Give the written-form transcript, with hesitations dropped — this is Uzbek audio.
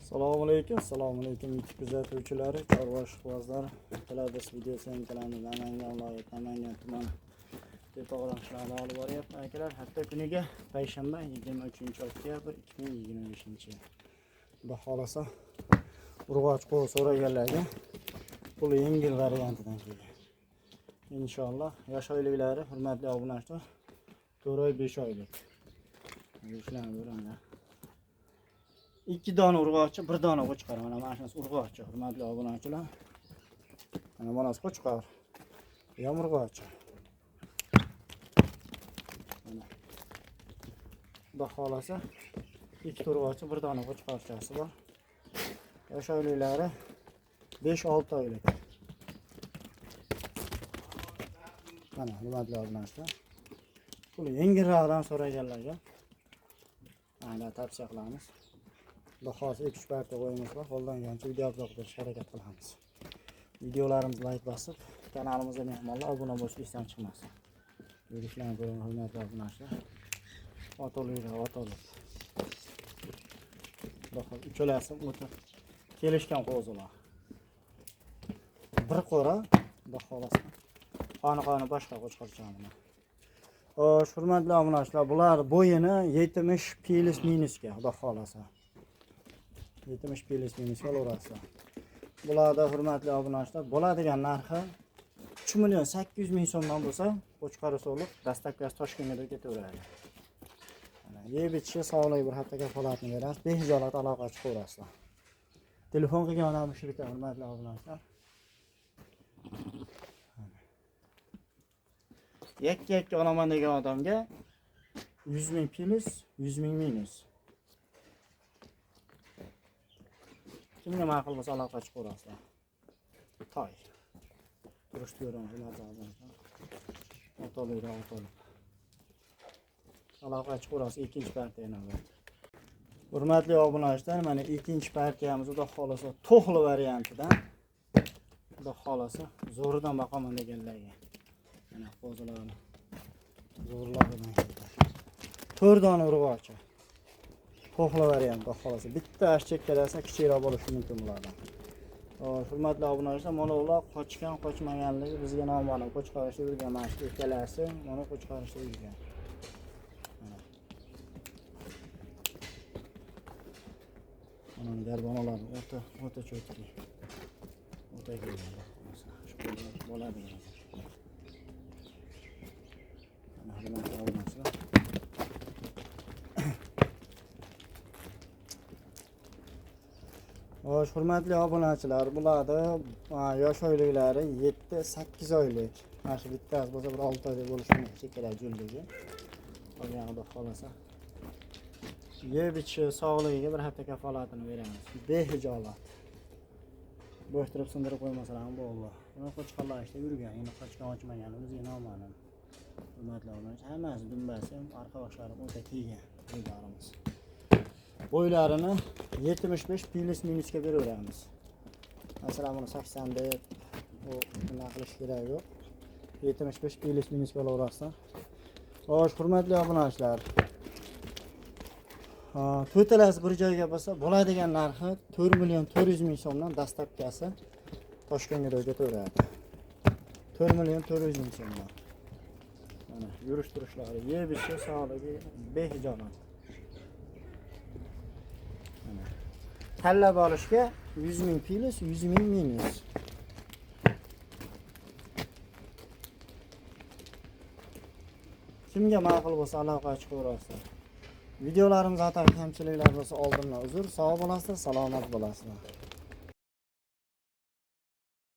Assalomu alaykum YouTube kuzatuvchilari, chorva ishqibozlari. Talabas videosini kanalimiz Namangan viloyati Namangan tumani Tepao'ran qishlog'ida olib boryapman akalar. Hafta kuniga payshanba 23-oktyabr 2025-yil. Xudo xolasa urg'och qo'y so'raganlarga pul yengil variantidan kelgan. Inshaalloh yosh oyliklari, hurmatli obunachilar, 4 oy 5 oylik. Ishlarni ko'ringlar. 2 dona urg'ochi, 1 dona qo'chqor. Mana shunisi urg'ochi, hurmatli obunachilar. Mana bunisi qo'chqor. Ham urg'ochi. Mana. Xudo xolasa 2 urg'ochi, 1 dona qo'chqorchasi bor. Yosh oyliklari 5-6 oylik. Mana hurmatli obunachilar. Pul yengilroqdan so'raganlarga mana tavsiya qilamiz. Bahos 2-3 parcha qo'yimiz bor. Qo'ldan kelgancha video uzoqtirishga harakat qilamiz. Videolarimizni like bosib, kanalimizga mehmonlar obuna bo'lishni esdan chiqmasin. Yurishlarni ko'ring, hurmatli obunachilar. Otolib. Bahos uchalasi o'tib kelishgan qo'zilar. Bir qo'ra baholasi. Qoni boshqa qo'chqorchani. Xo'sh, hurmatli obunachilar, bular bo'yini 70 plus minusga, xudo xolasa. 70 plus minusga olaverasizlar. Bularda hurmatli obunachilar, bo'ladigan narxi 3.800.000 so'mdan bo'lsa, qo'chqori so'liq dastavkasi Toshkentga ketaveradi. Mana yeb ichishi sog'lik bir hafta kafolatini berasiz, behijolat aloqa chiqaverasizlar. Telefon qilgan odam shirka, hurmatli obunachilar. Yakka olaman degan odamga 100.000 plus, 100.000 minus. Kimga ma'qul bo'lsa aloqa chiqaverasizlar. Toy. Turishni ko'ring, hurmatli obunachilar. Otolib. Aloqa chiqaverasiz ikkinchi partiyani. Hurmatli obunachilar, mana ikkinchi partiyamiz xudo xolasa to'xli variantidan. Xudo xolasa zo'ridan boqaman deganlarga. Mana qo'zilarni zo'rlaridan keldi. 4 dona urg'ochi. To'xli variant xudo xolasa. Bitta chekkalasa kichikroq bo'lishi mumkin bulardan. Hurmatli obunachilar, mana ular qochmaganligi bizga noma'lum. Qo'chqorishda yurgan mana shu ikkalasi, mana qo'chqorishda yurgan. Mana garbonalar o'ta cho'tki. O'ta kelgan. Shu bo'ladi. Hurmatli obunachilar. Xo'sh, hurmatli obunachilar, bularda yosh oyliklari 7-8 oylik. Mana shu bittasi bo'lsa bir 6 oylik bo'lishi mumkin shekillar julligi. Qolganida xolasa. Yeb ichishi sog'ligiga bir hafta kafolatini beramiz. Behijolat. Bo'shtirib sindirib qo'ymasalar ham bo'ldi. Buni qo'chqorlar ishda yurgan, endi qochgan ochmaganimiz bizga noma'lum. Hurmatli obunachilar, hammasi dumbasi, arqa boshlari o'ta kiygan qo'ylarimiz. Bo'ylarini 75 plus minusga beraveramiz. Masalan, buni 80 deb buni qilish kerak yo'q. 75 plus minusga olaverasizlar. Xo'sh, hurmatli obunachilar. To'talasi bir joyga bo'lsa, bo'ladigan narxi 4.400.000 so'mdan dastavkasi Toshkentga ketaveradi. 4.400.000 so'mdan. Mana yurish-turishlari, yeb ichishi sog'ligi behijolat. Tanlab olishga 100.000 plus, 100.000 minus. Kimga ma'qul bo'lsa aloqa chiqaverasizlar. Videolarimiz xato kamchiliklar bo'lsa oldindan uzr, sog' bo'lasizlar, salomat bo'lasizlar.